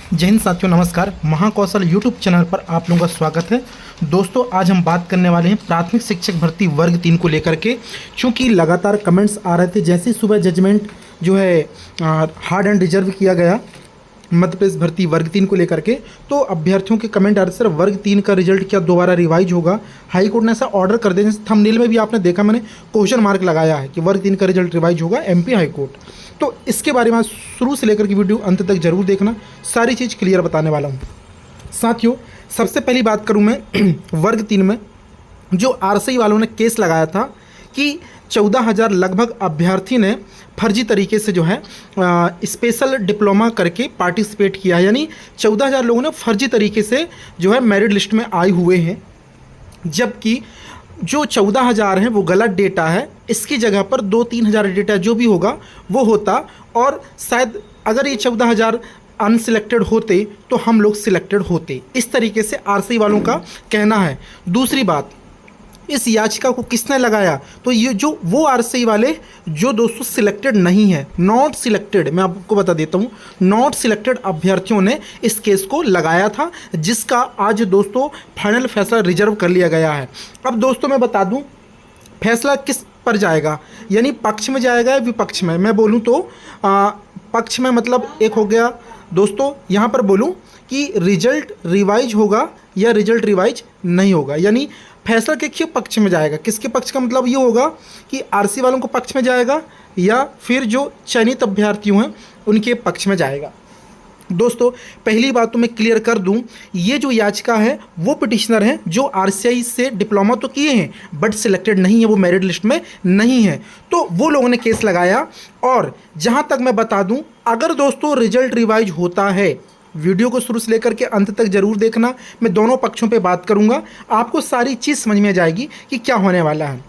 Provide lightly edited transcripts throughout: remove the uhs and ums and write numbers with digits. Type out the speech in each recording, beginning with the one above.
जय हिंद साथियों, नमस्कार। महाकौशल यूट्यूब चैनल पर आप लोगों का स्वागत है। दोस्तों, आज हम बात करने वाले हैं प्राथमिक शिक्षक भर्ती वर्ग 3 को लेकर के। क्योंकि लगातार कमेंट्स आ रहे थे, जैसे ही सुबह जजमेंट जो है हार्ड एंड रिजर्व किया गया मध्य प्रदेश भर्ती वर्ग 3 को लेकर के, तो अभ्यर्थियों के कमेंट आ रहे, सर वर्ग 3 का रिजल्ट क्या दोबारा रिवाइज होगा? हाई कोर्ट ने ऐसा ऑर्डर कर दिया। जैसे थंबनेल में भी आपने देखा, मैंने क्वेश्चन मार्क लगाया है कि वर्ग 3 का रिजल्ट रिवाइज होगा एमपी हाई कोर्ट। तो इसके बारे में शुरू से लेकर के वीडियो अंत तक जरूर देखना, सारी चीज़ क्लियर बताने वाला हूँ। साथियों, सबसे पहली बात करूँ मैं वर्ग 3 में जो आरसीई वालों ने केस लगाया था कि 14,000 लगभग अभ्यर्थी ने फर्जी तरीके से जो है स्पेशल डिप्लोमा करके पार्टिसिपेट किया है, यानी 14,000 लोगों ने फर्जी तरीके से जो है मेरिट लिस्ट में आए हुए हैं, जबकि जो 14,000 है वो गलत डेटा है। इसकी जगह पर 2-3 हज़ार डेटा जो भी होगा वो होता, और शायद अगर ये 14,000 अनसिलेक्टेड होते तो हम लोग सिलेक्टेड होते। इस तरीके से आरसीई वालों का कहना है। दूसरी बात, इस याचिका को किसने लगाया? तो ये जो वो आरसीई वाले जो दोस्तों सिलेक्टेड नहीं है, नॉट सिलेक्टेड, मैं आपको बता देता हूँ, नॉट सिलेक्टेड अभ्यर्थियों ने इस केस को लगाया था, जिसका आज दोस्तों फाइनल फैसला रिजर्व कर लिया गया है। अब दोस्तों मैं बता दूँ फैसला किस पर जाएगा, यानी पक्ष में जाएगा या विपक्ष में। मैं बोलूँ तो पक्ष में, मतलब एक हो गया दोस्तों, यहाँ पर बोलूँ कि रिजल्ट रिवाइज होगा या रिजल्ट रिवाइज नहीं होगा, यानी फैसला के पक्ष में जाएगा। किसके पक्ष का मतलब ये होगा कि आरसी वालों को पक्ष में जाएगा या फिर जो चयनित अभ्यर्थी हैं उनके पक्ष में जाएगा। दोस्तों, पहली बात तो मैं क्लियर कर दूं, ये जो याचिका है वो पिटिशनर हैं जो आरसीआई से डिप्लोमा तो किए हैं बट सिलेक्टेड नहीं है, वो मेरिट लिस्ट में नहीं है, तो वो लोगों ने केस लगाया। और जहां तक मैं बता दूं, अगर दोस्तों रिजल्ट रिवाइज होता है, वीडियो को शुरू से लेकर के अंत तक जरूर देखना, मैं दोनों पक्षों पे बात करूंगा, आपको सारी चीज़ समझ में आ जाएगी कि क्या होने वाला है।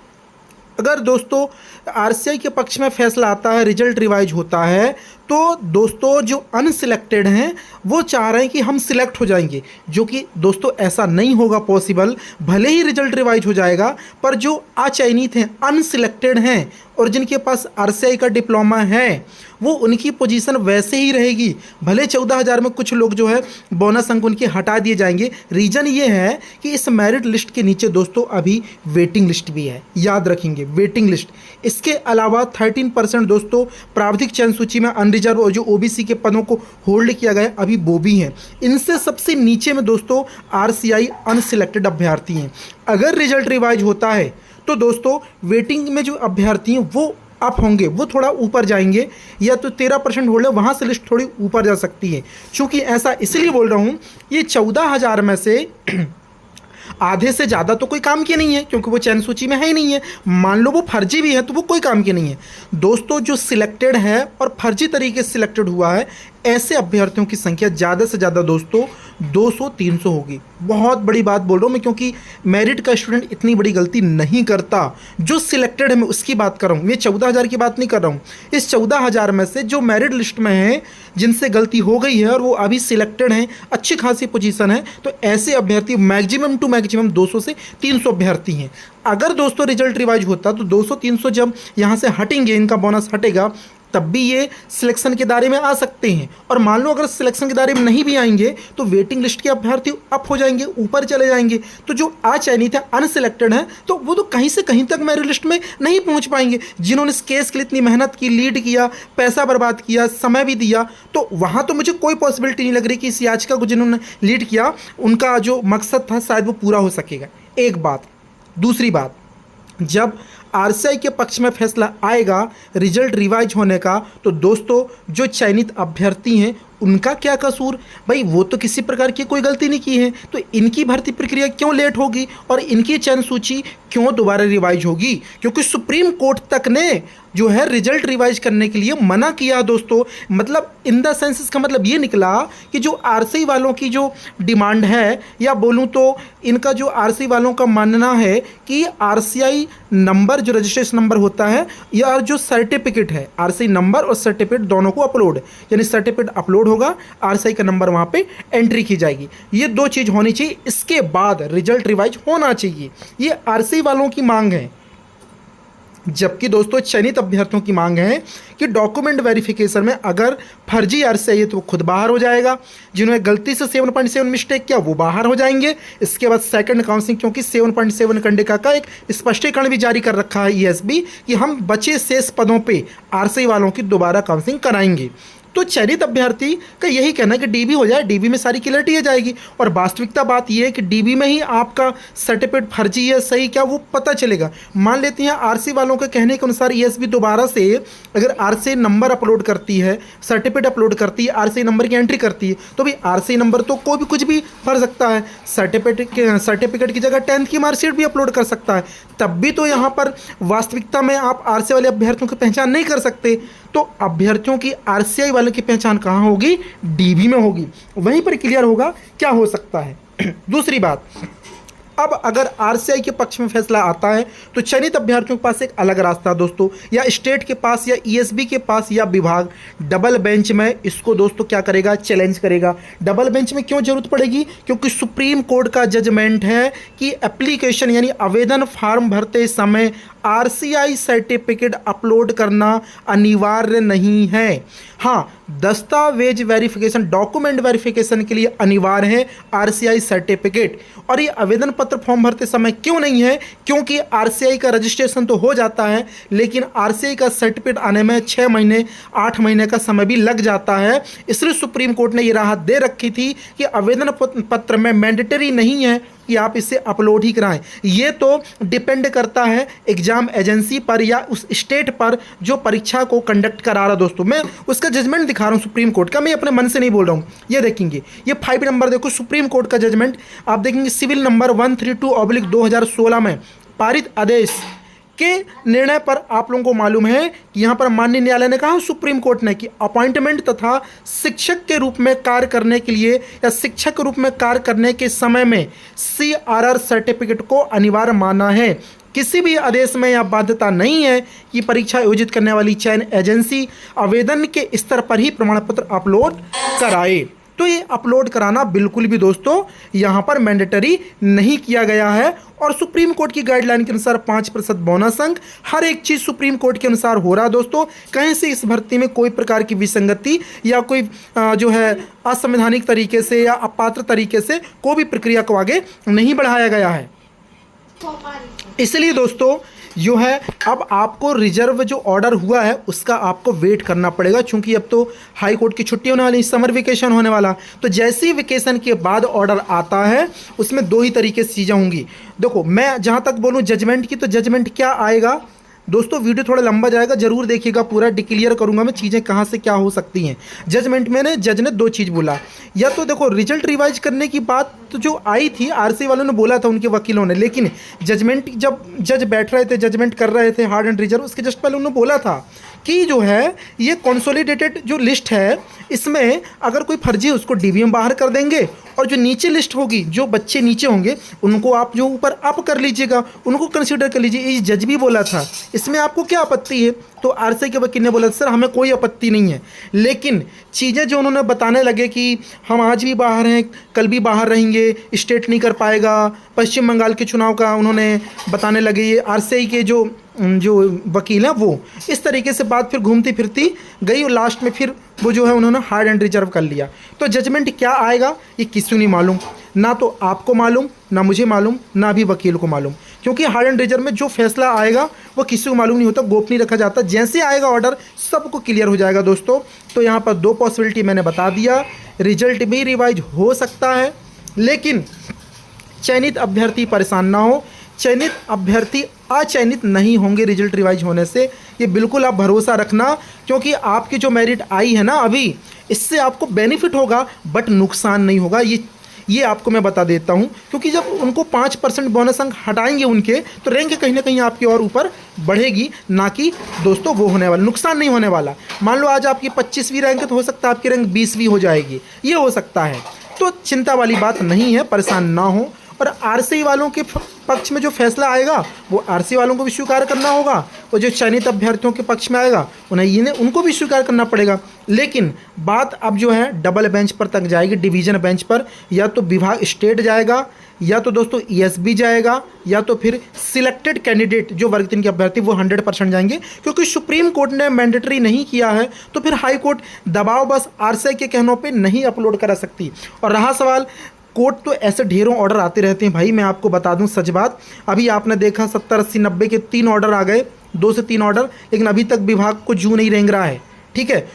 अगर दोस्तों आरसीआई के पक्ष में फैसला आता है, रिजल्ट रिवाइज होता है, तो दोस्तों जो अनसिलेक्टेड हैं वो चाह रहे हैं कि हम सिलेक्ट हो जाएंगे, जो कि दोस्तों ऐसा नहीं होगा पॉसिबल। भले ही रिजल्ट रिवाइज हो जाएगा, पर जो अचयनित हैं, अनसिलेक्टेड हैं और जिनके पास आरसीआई का डिप्लोमा है, वो उनकी पोजीशन वैसे ही रहेगी। भले 14,000 में कुछ लोग जो है बोनस अंक उनके हटा दिए जाएंगे। रीज़न ये है कि इस मेरिट लिस्ट के नीचे दोस्तों अभी वेटिंग लिस्ट भी है, याद रखेंगे वेटिंग लिस्ट। इसके अलावा 13% दोस्तों प्रावधिक चयन सूची में अनरिजर्व और जो ओबीसी के पदों को होल्ड किया गया अभी वो भी हैं। इनसे सबसे नीचे में दोस्तों आरसीआई अनसिलेक्टेड अभ्यर्थी हैं। अगर रिजल्ट रिवाइज होता है तो दोस्तों वेटिंग में जो अभ्यर्थी हैं वो अप होंगे, वो थोड़ा ऊपर जाएंगे, या तो 13% होल्ड है वहाँ से लिस्ट थोड़ी ऊपर जा सकती है। क्योंकि ऐसा इसलिए बोल रहा हूँ, ये 14,000 में से आधे से ज़्यादा तो कोई काम की नहीं है, क्योंकि वो चयन सूची में है ही नहीं है। मान लो वो फर्जी भी है तो वो कोई काम की नहीं है। दोस्तों जो सिलेक्टेड है और फर्जी तरीके से सिलेक्टेड हुआ है, ऐसे अभ्यर्थियों की संख्या ज़्यादा से ज़्यादा दोस्तों 200-300 होगी। बहुत बड़ी बात बोल रहा हूँ मैं, क्योंकि मेरिट का स्टूडेंट इतनी बड़ी गलती नहीं करता। जो सिलेक्टेड है मैं उसकी बात कर रहा हूँ, ये 14,000 की बात नहीं कर रहा हूँ। इस 14,000 में से जो मेरिट लिस्ट में है, जिनसे गलती हो गई है और वो अभी सिलेक्टेड हैं, अच्छी खासी पोजीशन है, तो ऐसे अभ्यर्थी मैक्सिमम टू मैक्सिमम 200 से 300 अभ्यर्थी हैं। अगर दोस्तों रिजल्ट रिवाइज होता तो 200-300 जब यहाँ से हटेंगे, इनका बोनस हटेगा, तब भी ये सिलेक्शन के दायरे में आ सकते हैं। और मान लो अगर सिलेक्शन के दायरे में नहीं भी आएंगे तो वेटिंग लिस्ट के अभ्यर्थी अप हो जाएंगे, ऊपर चले जाएंगे। तो जो अचयनित है, अनसिलेक्टेड है, तो वो तो कहीं से कहीं तक मेरिट लिस्ट में नहीं पहुंच पाएंगे। जिन्होंने इस केस के लिए इतनी मेहनत की, लीड किया, पैसा बर्बाद किया, समय भी दिया, तो वहाँ तो मुझे कोई पॉसिबिलिटी नहीं लग रही कि इस याचिका को जिन्होंने लीड किया उनका जो मकसद था शायद वो पूरा हो सकेगा। एक बात। दूसरी बात, जब आरसीआई के पक्ष में फैसला आएगा रिजल्ट रिवाइज होने का, तो दोस्तों जो चयनित अभ्यर्थी हैं उनका क्या कसूर? भाई वो तो किसी प्रकार की कोई गलती नहीं की है, तो इनकी भर्ती प्रक्रिया क्यों लेट होगी और इनकी चयन सूची क्यों दोबारा रिवाइज होगी? क्योंकि सुप्रीम कोर्ट तक ने जो है रिजल्ट रिवाइज करने के लिए मना किया दोस्तों। मतलब इन द सेंस इसका मतलब ये निकला कि जो आरसीई वालों की जो डिमांड है, या बोलूँ तो इनका जो आरसीई वालों का मानना है कि आरसीआई नंबर, जो रजिस्ट्रेशन नंबर होता है, या जो सर्टिफिकेट है, आरसीआई नंबर और सर्टिफिकेट दोनों को अपलोड, यानी सर्टिफिकेट अपलोड होगा, आरसीआई का नंबर वहाँ पे एंट्री की जाएगी। ये दो चीज़ होनी चाहिए, इसके बाद रिजल्ट रिवाइज होना चाहिए। ये आरसीआई वालों की मांग है। जबकि दोस्तों चयनित अभ्यर्थियों की मांग है कि डॉक्यूमेंट वेरिफिकेशन में अगर फर्जी आरसीआई है तो वो खुद बाहर हो जाएगा, जिन्होंने गलती से 7.7 मिस्टेक किया वो बाहर हो जाएंगे। इसके बाद सेकंड काउंसलिंग, क्योंकि 7.7 कंडिका का एक स्पष्टीकरण भी जारी कर रखा है ईएसबी कि हम बचे शेष पदों पे आरसीआई वालों की दोबारा काउंसलिंग कराएंगे। तो चयनित अभ्यर्थी का यही कहना है कि डीबी हो जाए, डीबी में सारी क्लियरिटी आ जाएगी। और वास्तविकता बात यह है कि डीबी में ही आपका सर्टिफिकेट फर्जी है सही क्या वो पता चलेगा। मान लेते हैं आरसी वालों के कहने के अनुसार ईएसबी दोबारा से अगर आरसी नंबर अपलोड करती है, सर्टिफिकेट अपलोड करती है, आरसी नंबर की एंट्री करती है, तो भी आरसी नंबर तो कोई भी कुछ भी भर सकता है। सर्टिफिकेट की जगह 10th की मार्कशीट भी अपलोड कर सकता है। तब भी तो यहाँ पर वास्तविकता में आप आरसी वाले अभ्यर्थियों की पहचान नहीं कर सकते। तो अभ्यर्थियों की आरसीआई वालों की पहचान कहाँ होगी? डीबी में होगी। वहीं पर क्लियर होगा क्या हो सकता है। दूसरी बात, अब अगर आरसीआई के पक्ष में फैसला आता है तो चयनित अभ्यर्थियों के पास एक अलग रास्ता दोस्तों, या स्टेट के पास या ईएसबी के पास या विभाग डबल बेंच में इसको दोस्तों क्या करेगा? चैलेंज करेगा। डबल बेंच में क्यों जरूरत पड़ेगी? क्योंकि सुप्रीम कोर्ट का जजमेंट है कि एप्लीकेशन यानी आवेदन फार्म भरते समय आरसीआई सर्टिफिकेट अपलोड करना अनिवार्य नहीं है। हाँ, दस्तावेज वेरिफिकेशन, डॉक्यूमेंट वेरिफिकेशन के लिए अनिवार्य है आरसीआई सर्टिफिकेट। और ये आवेदन पत्र फॉर्म भरते समय क्यों नहीं है? क्योंकि आरसीआई का रजिस्ट्रेशन तो हो जाता है लेकिन आरसीआई का सर्टिफिकेट आने में 6 महीने 8 महीने का समय भी लग जाता है। इसलिए सुप्रीम कोर्ट ने ये राहत दे रखी थी कि आवेदन पत्र में मैंडेटरी नहीं है कि आप इसे अपलोड ही कराएं। ये तो डिपेंड करता है एग्जाम एजेंसी पर या उस स्टेट पर जो परीक्षा को कंडक्ट करा रहा। दोस्तों मैं उसका जजमेंट दिखा रहा हूँ सुप्रीम कोर्ट का, मैं अपने मन से नहीं बोल रहा हूँ। ये देखेंगे, ये 5 नंबर देखो सुप्रीम कोर्ट का जजमेंट, आप देखेंगे सिविल नंबर 132/2016 में पारित आदेश के निर्णय पर आप लोगों को मालूम है कि यहाँ पर माननीय न्यायालय ने कहा, सुप्रीम कोर्ट ने, कि अपॉइंटमेंट तथा शिक्षक के रूप में कार्य करने के लिए या शिक्षक के रूप में कार्य करने के समय में सीआरआर सर्टिफिकेट को अनिवार्य माना है। किसी भी आदेश में यह बाध्यता नहीं है कि परीक्षा आयोजित करने वाली चयन एजेंसी आवेदन के स्तर पर ही प्रमाण पत्र अपलोड कराए। तो ये अपलोड कराना बिल्कुल भी दोस्तों यहाँ पर मैंडेटरी नहीं किया गया है। और सुप्रीम कोर्ट की गाइडलाइन के अनुसार 5% बोनस अंक, हर एक चीज़ सुप्रीम कोर्ट के अनुसार हो रहा है दोस्तों। कहीं से इस भर्ती में कोई प्रकार की विसंगति या कोई जो है असंवैधानिक तरीके से या अपात्र तरीके से कोई भी प्रक्रिया को आगे नहीं बढ़ाया गया है। इसलिए दोस्तों जो है अब आपको रिजर्व जो ऑर्डर हुआ है उसका आपको वेट करना पड़ेगा, क्योंकि अब तो हाई कोर्ट की छुट्टी होने वाली, समर वेकेशन होने वाला। तो जैसे ही वेकेशन के बाद ऑर्डर आता है उसमें 2 ही तरीके से चीज़ें होंगी। देखो मैं जहाँ तक बोलूँ जजमेंट की, तो जजमेंट क्या आएगा दोस्तों, वीडियो थोड़ा लंबा जाएगा, जरूर देखिएगा, पूरा डिक्लियर करूंगा मैं चीज़ें कहाँ से क्या हो सकती हैं। जजमेंट में जज ने 2 चीज़ बोला, या तो देखो रिजल्ट रिवाइज करने की बात तो जो आई थी आरसी वालों ने बोला था उनके वकीलों ने, लेकिन जजमेंट जब जज बैठ रहे थे, जजमेंट कर रहे थे हार्ड एंड रिजर्व, उसके जस्ट पहले उन्होंने बोला था कि जो है ये कंसोलिडेटेड जो लिस्ट है इसमें अगर कोई फर्जी है उसको डीबी में बाहर कर देंगे, और जो नीचे लिस्ट होगी जो बच्चे नीचे होंगे उनको आप जो ऊपर अप कर लीजिएगा, उनको कंसीडर कर लीजिए। ये जज भी बोला था, इसमें आपको क्या आपत्ति है? तो आरसीआई के वकील ने बोला सर हमें कोई आपत्ति नहीं है, लेकिन चीज़ें जो उन्होंने बताने लगे कि हम आज भी बाहर हैं कल भी बाहर रहेंगे, स्टेट नहीं कर पाएगा, पश्चिम बंगाल के चुनाव का उन्होंने बताने लगे। ये आरसीआई के जो वकील हैं वो इस तरीके से बात फिर घूमती फिरती गई और लास्ट में फिर वो जो है उन्होंने हार्ड एंड रिजर्व कर लिया। तो जजमेंट क्या आएगा ये किसी को नहीं मालूम, ना तो आपको मालूम, ना मुझे मालूम, ना भी वकील को मालूम, क्योंकि हार्ड एंड रिजर्व में जो फैसला आएगा वो किसी को मालूम नहीं होता, गोपनीय रखा जाता। जैसे आएगा ऑर्डर सबको क्लियर हो जाएगा दोस्तों। तो यहाँ पर 2 पॉसिबिलिटी मैंने बता दिया, रिजल्ट भी रिवाइज हो सकता है, लेकिन चयनित अभ्यर्थी परेशान ना हो, चयनित अभ्यर्थी अचयनित नहीं होंगे रिजल्ट रिवाइज होने से, ये बिल्कुल आप भरोसा रखना, क्योंकि आपकी जो मेरिट आई है ना अभी, इससे आपको बेनिफिट होगा बट नुकसान नहीं होगा। ये आपको मैं बता देता हूँ, क्योंकि जब उनको 5% बोनस अंक हटाएंगे उनके, तो रैंक कहीं ना कहीं आपकी और ऊपर बढ़ेगी, ना कि दोस्तों वो होने वाला, नुकसान नहीं होने वाला। मान लो आज आपकी 25वीं रैंक है तो हो सकता है आपकी रैंक 20वीं हो जाएगी, ये हो सकता है। तो चिंता वाली बात नहीं है, परेशान ना हो। और आरसीआई वालों के पक्ष में जो फैसला आएगा वो आरसी वालों को भी स्वीकार करना होगा, और जो चयनित अभ्यर्थियों के पक्ष में आएगा उनको भी स्वीकार करना पड़ेगा। लेकिन बात अब जो है डबल बेंच पर तक जाएगी, डिवीज़न बेंच पर, या तो विभाग स्टेट जाएगा, या तो दोस्तों ईएसबी जाएगा, या तो फिर सिलेक्टेड कैंडिडेट जो वर्ग 3 के अभ्यर्थी वो 100% जाएंगे। क्योंकि सुप्रीम कोर्ट ने मैंडेटरी नहीं किया है तो फिर हाई कोर्ट दबाव बस आरसीआई के कहनों पे नहीं अपलोड करा सकती। और रहा सवाल, कोर्ट तो ऐसे ढेरों ऑर्डर आते रहते हैं भाई, मैं आपको बता दूं सच बात, अभी आपने देखा 70, 80, 90 के 3 ऑर्डर आ गए, 2 से 3 ऑर्डर, लेकिन अभी तक विभाग को जू नहीं रेंग रहा है। ठीक है,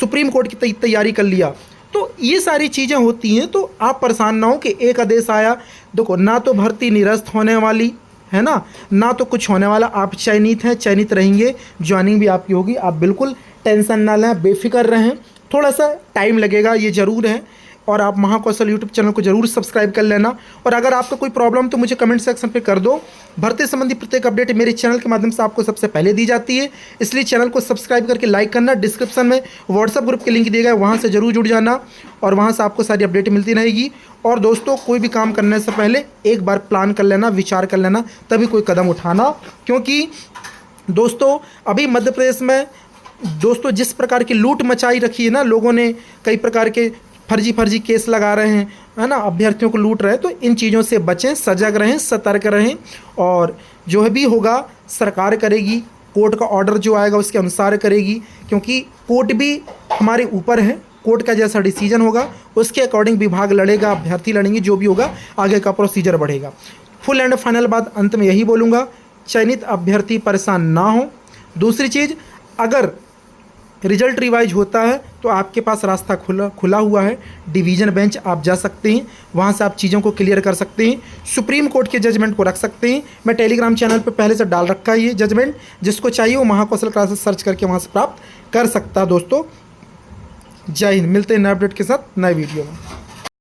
सुप्रीम कोर्ट की तैयारी कर लिया। तो ये सारी चीज़ें होती हैं, तो आप परेशान ना हो कि एक आदेश आया, देखो ना तो भर्ती निरस्त होने वाली है ना तो कुछ होने वाला। आप चयनित हैं, चयनित रहेंगे, ज्वाइनिंग भी आपकी होगी, आप बिल्कुल टेंशन ना लें, बेफिक्र रहें। थोड़ा सा टाइम लगेगा ये ज़रूर है, और आप महाकौशल यूट्यूब चैनल को जरूर सब्सक्राइब कर लेना। और अगर आपका कोई प्रॉब्लम तो मुझे कमेंट सेक्शन पे कर दो। भर्ती संबंधी प्रत्येक अपडेट मेरे चैनल के माध्यम से आपको सबसे पहले दी जाती है, इसलिए चैनल को सब्सक्राइब करके लाइक करना। डिस्क्रिप्शन में व्हाट्सअप ग्रुप के लिंक दिए गए, वहाँ से जरूर जुड़ जाना, और वहाँ से आपको सारी अपडेट मिलती रहेगी। और दोस्तों, कोई भी काम करने से पहले एक बार प्लान कर लेना, विचार कर लेना, तभी कोई कदम उठाना। क्योंकि दोस्तों अभी मध्य प्रदेश में दोस्तों जिस प्रकार की लूट मचाई रखी है ना, लोगों ने कई प्रकार के फर्जी केस लगा रहे हैं, है ना, अभ्यर्थियों को लूट रहे हैं। तो इन चीज़ों से बचें, सजग रहें, सतर्क रहें, और जो भी होगा सरकार करेगी, कोर्ट का ऑर्डर जो आएगा उसके अनुसार करेगी। क्योंकि कोर्ट भी हमारे ऊपर है, कोर्ट का जैसा डिसीजन होगा उसके अकॉर्डिंग विभाग लड़ेगा, अभ्यर्थी लड़ेंगे, जो भी होगा आगे का प्रोसीजर बढ़ेगा। फुल एंड फाइनल बात अंत में यही बोलूँगा, चयनित अभ्यर्थी परेशान ना हो। दूसरी चीज़, अगर रिजल्ट रिवाइज होता है तो आपके पास रास्ता खुला हुआ है, डिवीज़न बेंच आप जा सकते हैं, वहाँ से आप चीज़ों को क्लियर कर सकते हैं, सुप्रीम कोर्ट के जजमेंट को रख सकते हैं। मैं टेलीग्राम चैनल पर पहले से डाल रखा है ये जजमेंट, जिसको चाहिए वो महाकौशल क्लासेस सर्च करके वहाँ से प्राप्त कर सकता है। दोस्तों जय हिंद, मिलते हैं नए अपडेट के साथ नए वीडियो में।